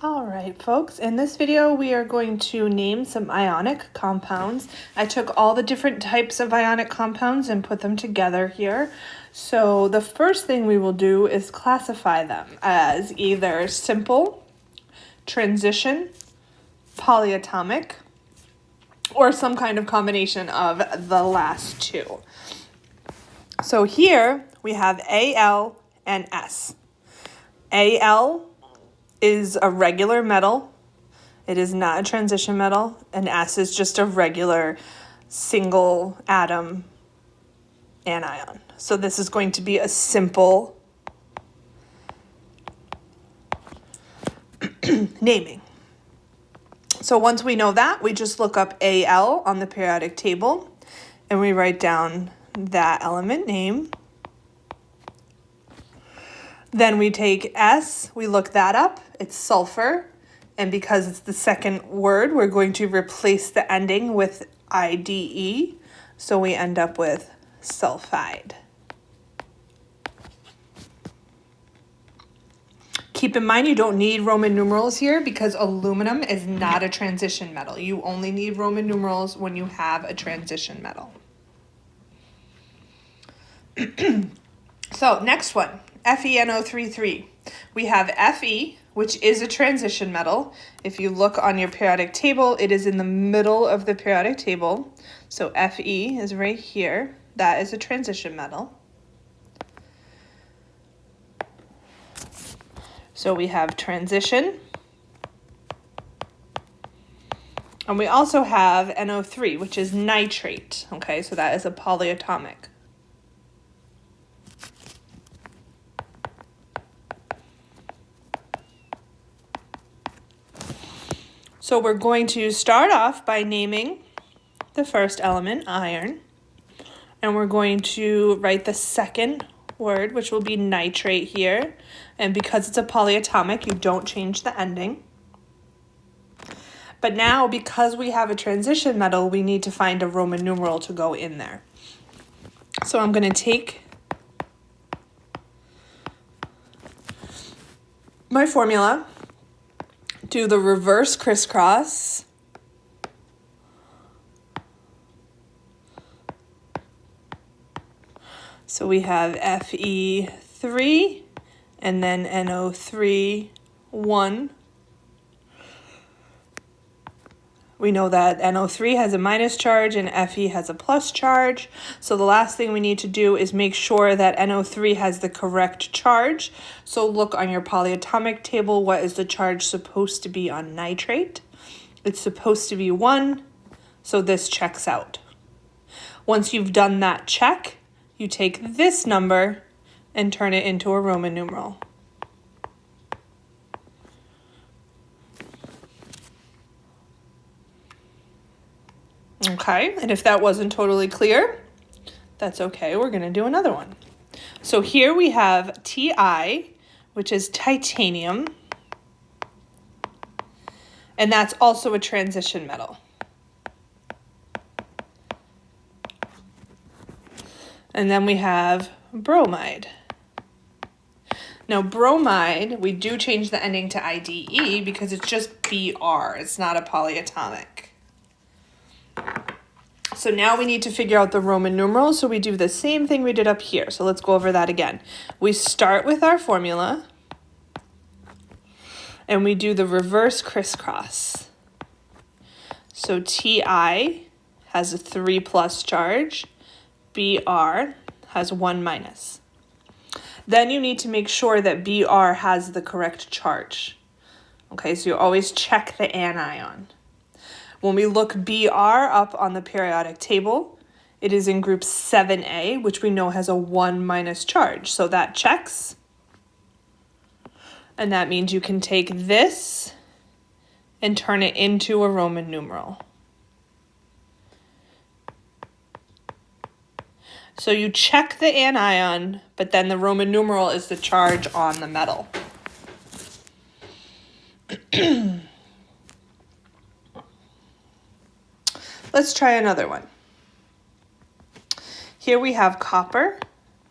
All right, folks, in this video we are going to name some ionic compounds. I took all the different types of ionic compounds and put them together here. So the first thing we will do is classify them as either simple, transition, polyatomic, or some kind of combination of the last two. So here we have Al and S. Al is a regular metal. It is not a transition metal. And S is just a regular single atom anion. So this is going to be a simple naming. So once we know that, we just look up Al on the periodic table and we write down that element name. Then we take S, we look that up, it's sulfur, and because it's the second word, we're going to replace the ending with IDE, so we end up with sulfide. Keep in mind you don't need Roman numerals here because aluminum is not a transition metal. You only need Roman numerals when you have a transition metal. So next one. FeNO33. We have Fe, which is a transition metal. If you look on your periodic table, it is in the middle of the periodic table. So Fe is right here. That is a transition metal. So we have transition. And we also have NO3, which is nitrate. Okay, so that is a polyatomic. So we're going to start off by naming the first element, iron, and we're going to write the second word, which will be nitrate here. And because it's a polyatomic, you don't change the ending. But now, because we have a transition metal, we need to find a Roman numeral to go in there. So I'm going to take my formula, do the reverse crisscross, so we have Fe3 and then NO3, 1. We know that NO3 has a minus charge and Fe has a plus charge. So the last thing we need to do is make sure that NO3 has the correct charge. So look on your polyatomic table, what is the charge supposed to be on nitrate? It's supposed to be 1, so this checks out. Once you've done that check, you take this number and turn it into a Roman numeral. Okay, and if that wasn't totally clear, that's okay. We're going to do another one. So here we have Ti, which is titanium, and that's also a transition metal. And then we have bromide. Now bromide, we do change the ending to IDE because it's just Br. It's not a polyatomic. So now we need to figure out the Roman numerals, so we do the same thing we did up here. So let's go over that again. We start with our formula, and we do the reverse crisscross. So Ti has a 3 plus charge, Br has 1 minus. Then you need to make sure that Br has the correct charge. Okay, so you always check the anion. When we look Br up on the periodic table, it is in group 7A, which we know has a 1 minus charge. So that checks. And that means you can take this and turn it into a Roman numeral. So you check the anion, but then the Roman numeral is the charge on the metal. Let's try another one. Here we have copper,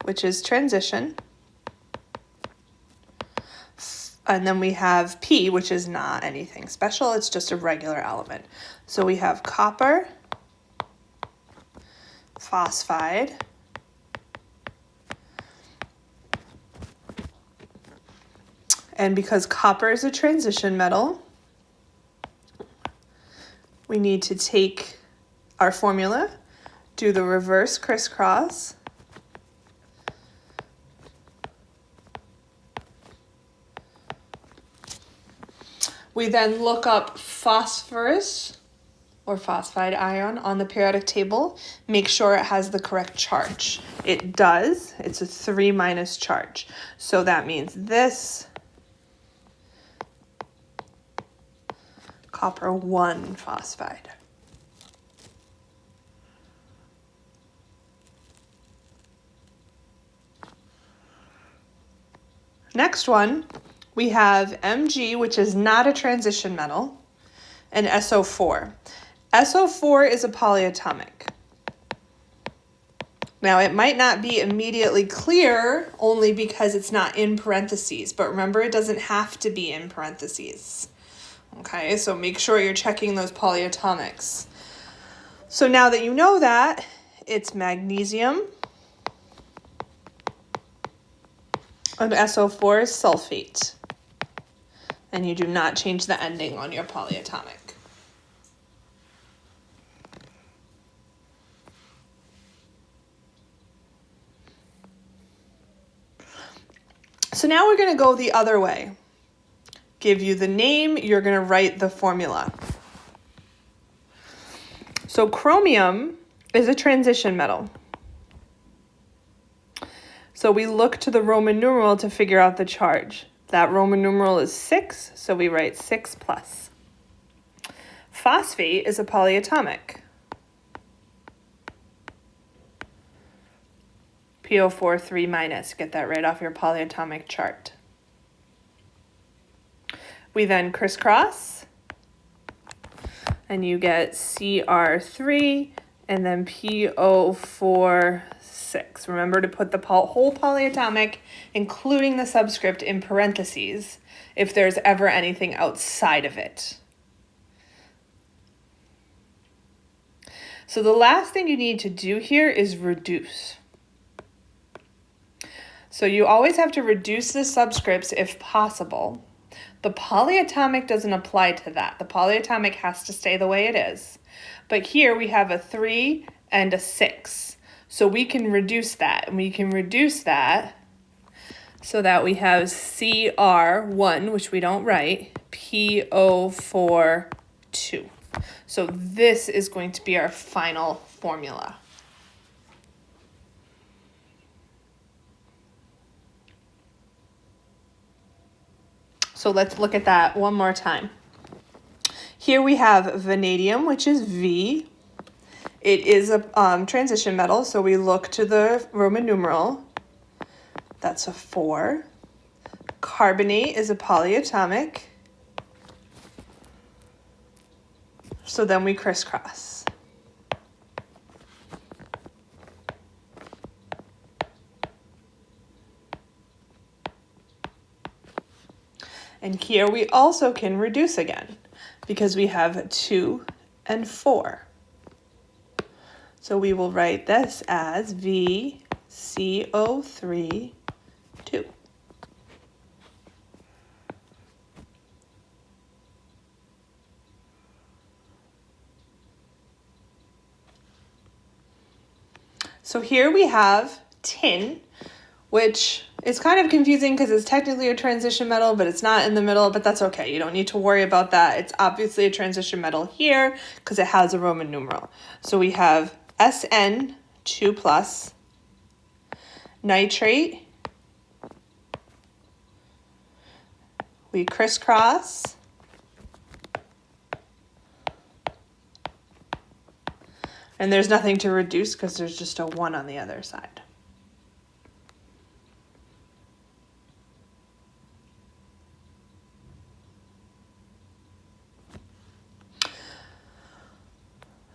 which is transition. And then we have P, which is not anything special. It's just a regular element. So we have copper, phosphide, and because copper is a transition metal, we need to take our formula, do the reverse crisscross, we then look up phosphorus or phosphide ion on the periodic table, make sure it has the correct charge. It does, it's a 3- charge. So that means this copper 1 phosphide. Next one, we have Mg, which is not a transition metal, and SO4. SO4 is a polyatomic. Now, it might not be immediately clear only because it's not in parentheses, but remember, it doesn't have to be in parentheses. Okay, so make sure you're checking those polyatomics. So now that you know that, it's magnesium, and SO4 is sulfate. And you do not change the ending on your polyatomic. So now we're going to go the other way. Give you the name, you're going to write the formula. So chromium is a transition metal. So we look to the Roman numeral to figure out the charge. That Roman numeral is 6, so we write 6 plus. Phosphate is a polyatomic. PO4 3-, get that right off your polyatomic chart. We then crisscross, and you get Cr3, and then PO4 6. Remember to put the whole polyatomic, including the subscript, in parentheses if there's ever anything outside of it. So the last thing you need to do here is reduce. So you always have to reduce the subscripts if possible. The polyatomic doesn't apply to that. The polyatomic has to stay the way it is. But here we have a 3 and a 6. So we can reduce that, and we can reduce that so that we have Cr1, which we don't write, PO4 2. So this is going to be our final formula. So let's look at that one more time. Here we have vanadium, which is V. It is a transition metal, so we look to the Roman numeral. That's a 4. Carbonate is a polyatomic. So then we crisscross. And here we also can reduce again because we have 2 and 4. So we will write this as VCO3 2. So here we have tin, which is kind of confusing because it's technically a transition metal, but it's not in the middle, but that's okay. You don't need to worry about that. It's obviously a transition metal here because it has a Roman numeral. So we have SN2 plus, nitrate, we crisscross, and there's nothing to reduce because there's just a 1 on the other side.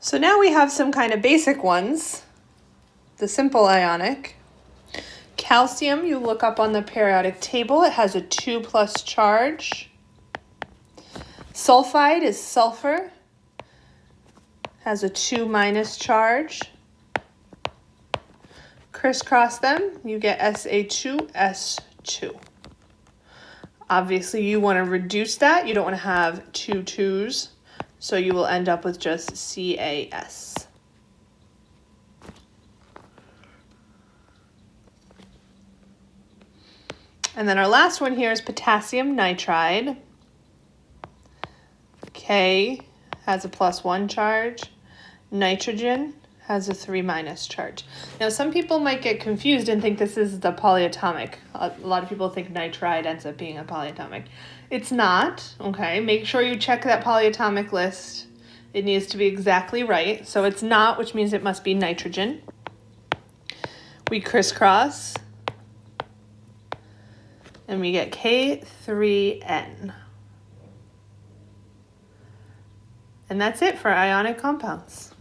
So now we have some kind of basic ones. The simple ionic. Calcium, you look up on the periodic table, it has a 2+ charge. Sulfide is sulfur, has a 2- charge. Crisscross them, you get Sa2S2. Obviously, you want to reduce that. You don't want to have 2 2s, so you will end up with just CaS. And then our last one here is potassium nitride. K has a +1 charge. Nitrogen has a 3- charge. Now, some people might get confused and think this is the polyatomic. A lot of people think nitride ends up being a polyatomic. It's not, okay? Make sure you check that polyatomic list. It needs to be exactly right. So it's not, which means it must be nitrogen. We crisscross, and we get K3N. And that's it for ionic compounds.